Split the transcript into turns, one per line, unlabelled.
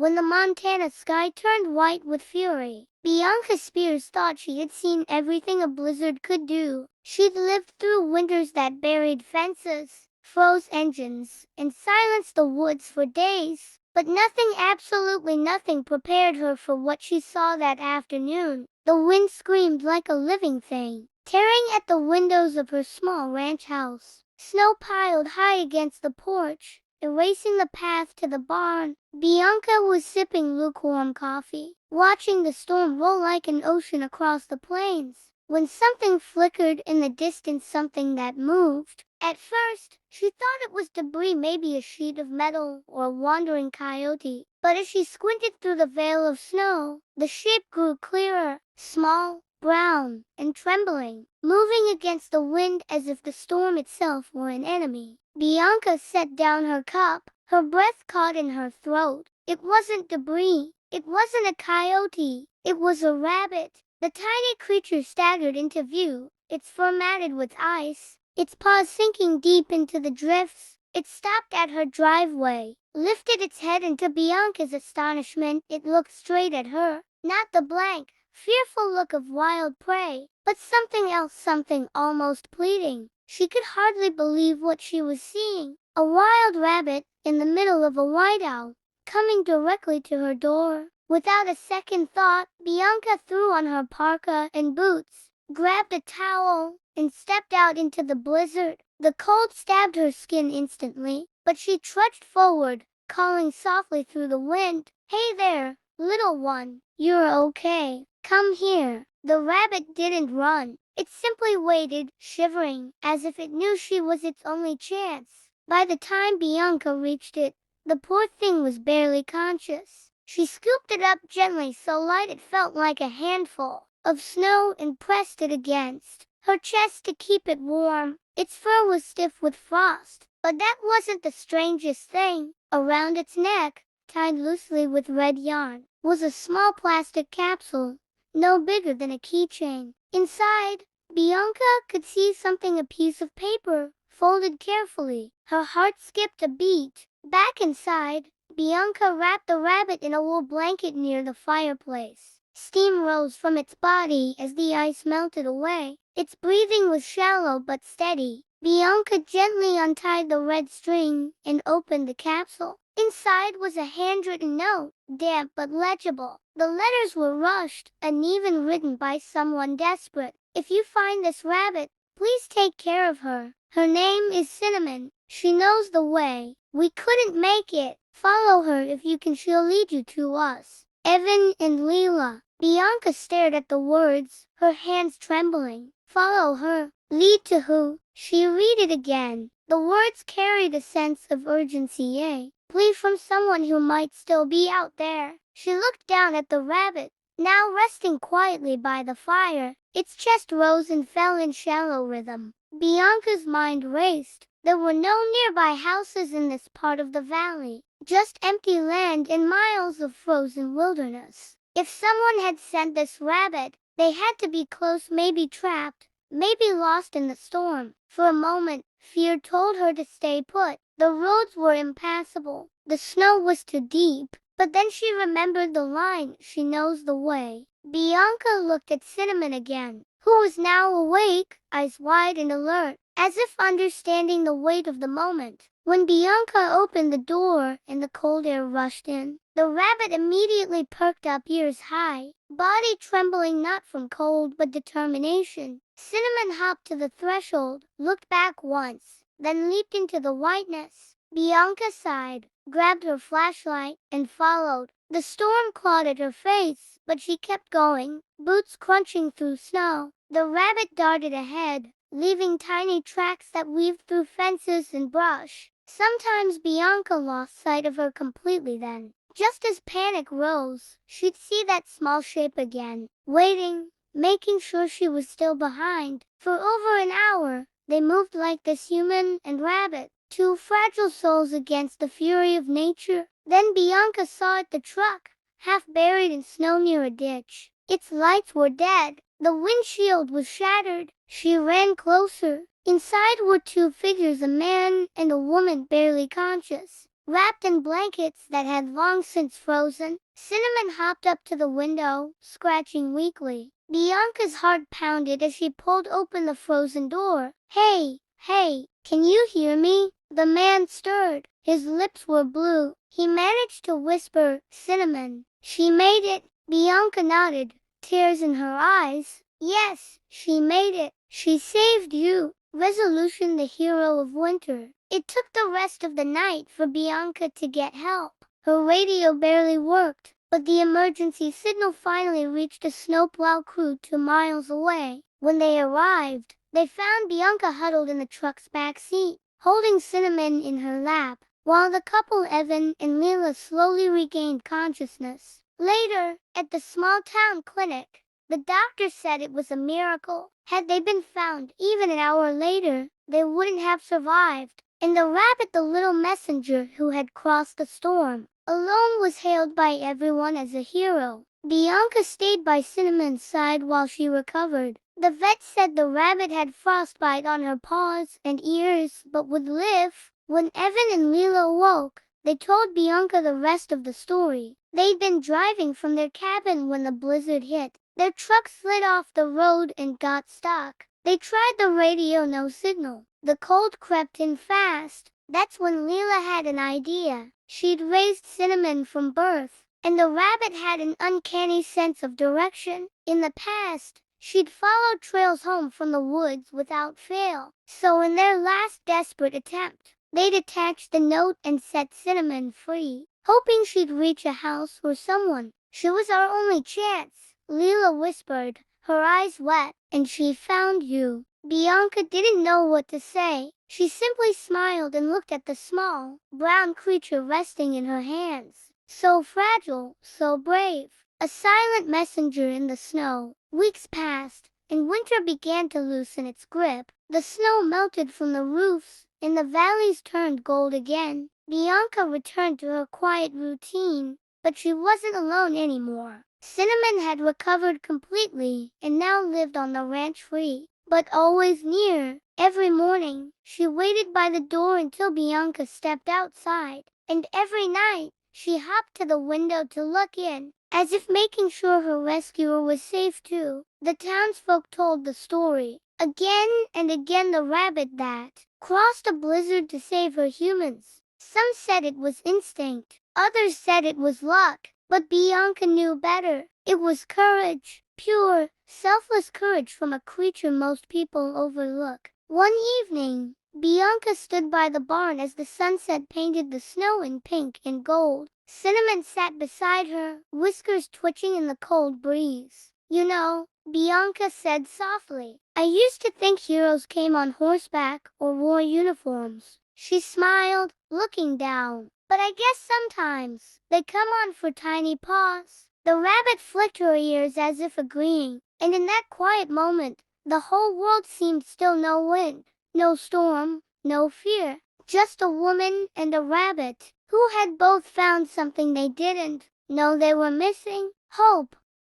when the Montana sky turned white with fury. Bianca Spears thought she had seen everything a blizzard could do. She'd lived through winters that buried fences, froze engines, and silenced the woods for days. But nothing, absolutely nothing, prepared her for what she saw that afternoon. The wind screamed like a living thing, tearing at the windows of her small ranch house. Snow piled high against the porch, erasing the path to the barn. Bianca was sipping lukewarm coffee, watching the storm roll like an ocean across the plains, when something flickered in the distance, something that moved. At first, she thought it was debris, maybe a sheet of metal or a wandering coyote. But as she squinted through the veil of snow, the shape grew clearer, small, brown, and trembling, moving against the wind as if the storm itself were an enemy. Bianca set down her cup, her breath caught in her throat. It wasn't debris. It wasn't a coyote. It was a rabbit. The tiny creature staggered into view, its fur matted with ice, its paws sinking deep into the drifts. It stopped at her driveway, lifted its head, and to Bianca's astonishment, it looked straight at her. Not the blank, fearful look of wild prey, but something else, something almost pleading. She could hardly believe what she was seeing. A wild rabbit, in the middle of a whiteout, coming directly to her door. Without a second thought, Bianca threw on her parka and boots, grabbed a towel, and stepped out into the blizzard. The cold stabbed her skin instantly, but she trudged forward, calling softly through the wind, "Hey there, little one, you're okay. Come here." The rabbit didn't run. It simply waited, shivering, as if it knew she was its only chance. By the time Bianca reached it, the poor thing was barely conscious. She scooped it up gently, so light it felt like a handful of snow, and pressed it against her chest to keep it warm. Its fur was stiff with frost, but that wasn't the strangest thing. Around its neck, tied loosely with red yarn, was a small plastic capsule, no bigger than a keychain. Inside, Bianca could see something, a piece of paper, folded carefully. Her heart skipped a beat. Back inside, Bianca wrapped the rabbit in a wool blanket near the fireplace. Steam rose from its body as the ice melted away. Its breathing was shallow but steady. Bianca gently untied the red string and opened the capsule. Inside was a handwritten note, damp but legible. The letters were rushed, uneven, written by someone desperate. "If you find this rabbit, please take care of her. Her name is Cinnamon. She knows the way. We couldn't make it. Follow her if you can. She'll lead you to us. Evan and Leela." Bianca stared at the words, her hands trembling. Follow her. Lead to who? She read it again. The words carried a sense of urgency, a plea from someone who might still be out there. She looked down at the rabbit, now resting quietly by the fire. Its chest rose and fell in shallow rhythm. Bianca's mind raced. There were no nearby houses in this part of the valley, just empty land and miles of frozen wilderness. If someone had sent this rabbit, they had to be close, maybe trapped, maybe lost in the storm. For a moment, fear told her to stay put. The roads were impassable. The snow was too deep. But then she remembered the line, "She knows the way." Bianca looked at Cinnamon again, who was now awake, eyes wide and alert, as if understanding the weight of the moment. When Bianca opened the door and the cold air rushed in, the rabbit immediately perked up, ears high, body trembling, not from cold but determination. Cinnamon hopped to the threshold, looked back once, then leaped into the whiteness. Bianca sighed, grabbed her flashlight, and followed. The storm clawed at her face, but she kept going, boots crunching through snow. The rabbit darted ahead, leaving tiny tracks that weaved through fences and brush. Sometimes Bianca lost sight of her completely. Then, just as panic rose, she'd see that small shape again, waiting, making sure she was still behind. For over an hour, they moved like this, human and rabbit, two fragile souls against the fury of nature. Then Bianca saw it, the truck, half buried in snow near a ditch. Its lights were dead. The windshield was shattered. She ran closer. Inside were two figures, a man and a woman, barely conscious. wrapped in blankets that had long since frozen. Cinnamon hopped up to the window, scratching weakly. Bianca's heart pounded as she pulled open the frozen door. Hey, hey, can you hear me? The man stirred. His lips were blue. He managed to whisper, Cinnamon. She made it. Bianca nodded, tears in her eyes. Yes, she made it. She saved you. Resolution, the hero of winter. It took the rest of the night for Bianca to get help. Her radio barely worked, but the emergency signal finally reached a snowplow crew 2 miles away. When they arrived, they found Bianca huddled in the truck's back seat, holding Cinnamon in her lap, while the couple Evan and Leela slowly regained consciousness. Later, at the small-town clinic, the doctor said it was a miracle. Had they been found even an hour later, they wouldn't have survived. And the rabbit, the little messenger who had crossed the storm, alone was hailed by everyone as a hero. Bianca stayed by Cinnamon's side while she recovered. The vet said the rabbit had frostbite on her paws and ears, but would live. When Evan and Leela awoke, they told Bianca the rest of the story. They'd been driving from their cabin when the blizzard hit. Their truck slid off the road and got stuck. They tried the radio, no signal. The cold crept in fast. That's when Leela had an idea. She'd raised Cinnamon from birth, and the rabbit had an uncanny sense of direction. In the past, she'd followed trails home from the woods without fail. So in their last desperate attempt, they'd attached the note and set Cinnamon free, hoping she'd reach a house or someone. She was our only chance, Leela whispered, her eyes wet. And she found you. Bianca didn't know what to say. She simply smiled and looked at the small, brown creature resting in her hands. So fragile, so brave. A silent messenger in the snow. Weeks passed, and winter began to loosen its grip. The snow melted from the roofs, and the valleys turned gold again. Bianca returned to her quiet routine, but she wasn't alone anymore. Cinnamon had recovered completely and now lived on the ranch free, but always near. Every morning, she waited by the door until Bianca stepped outside, and every night, she hopped to the window to look in, as if making sure her rescuer was safe too. The townsfolk told the story. Again and again, the rabbit that crossed a blizzard to save her humans. Some said it was instinct, others said it was luck. But Bianca knew better. It was courage, pure, selfless courage from a creature most people overlook. One evening, Bianca stood by the barn as the sunset painted the snow in pink and gold. Cinnamon sat beside her, whiskers twitching in the cold breeze. You know, Bianca said softly, I used to think heroes came on horseback or wore uniforms. She smiled, looking down. But I guess sometimes they come on for tiny paws. The rabbit flicked her ears as if agreeing, and in that quiet moment, the whole world seemed still. No wind, no storm, no fear. Just a woman and a rabbit, who had both found something they didn't know they were missing: hope.